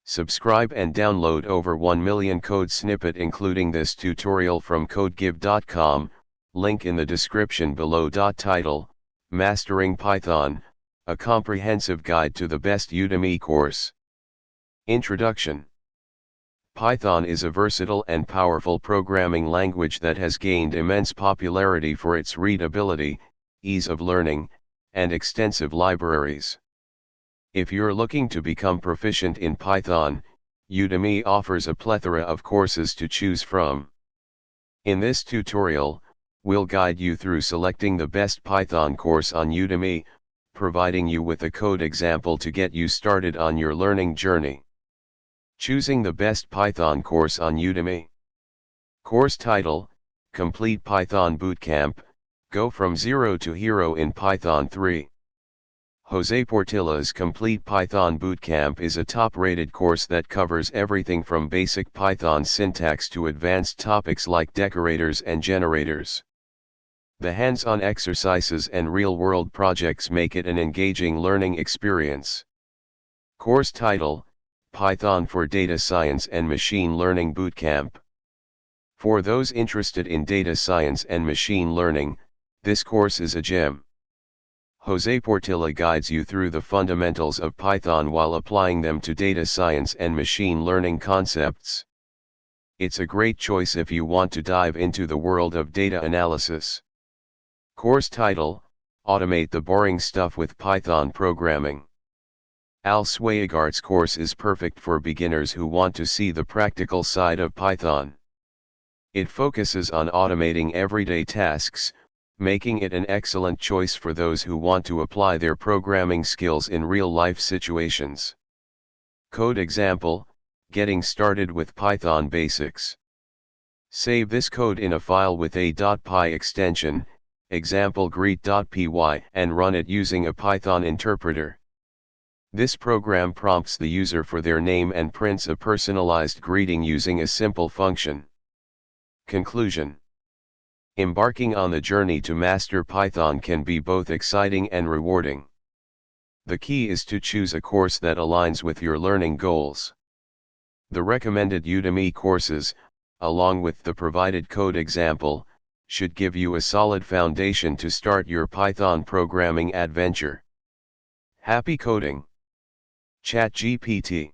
Subscribe and download over 1 million code snippet including this tutorial from codegive.com, link in the description below. Title, Mastering Python, a comprehensive guide to the best Udemy course. Introduction. Python is a versatile and powerful programming language that has gained immense popularity for its readability, ease of learning, and extensive libraries. If you're looking to become proficient in Python, Udemy offers a plethora of courses to choose from. In this tutorial, we'll guide you through selecting the best Python course on Udemy, providing you with a code example to get you started on your learning journey. Choosing the best Python course on Udemy. Course title, Complete Python Bootcamp, Go from Zero to Hero in Python 3. Jose Portilla's Complete Python Bootcamp is a top-rated course that covers everything from basic Python syntax to advanced topics like decorators and generators. The hands-on exercises and real-world projects make it an engaging learning experience. Course title, Python for Data Science and Machine Learning Bootcamp. For those interested in data science and machine learning, this course is a gem. Jose Portilla guides you through the fundamentals of Python while applying them to data science and machine learning concepts. It's a great choice if you want to dive into the world of data analysis. Course title, Automate the Boring Stuff with Python Programming. Al Swayagart's course is perfect for beginners who want to see the practical side of Python. It focuses on automating everyday tasks, making it an excellent choice for those who want to apply their programming skills in real-life situations. Code example, Getting Started with Python Basics. Save this code in a file with a .py extension, example greet.py, and run it using a Python interpreter. This program prompts the user for their name and prints a personalized greeting using a simple function. Conclusion. Embarking on the journey to master Python can be both exciting and rewarding. The key is to choose a course that aligns with your learning goals. The recommended Udemy courses, along with the provided code example, should give you a solid foundation to start your Python programming adventure. Happy coding! ChatGPT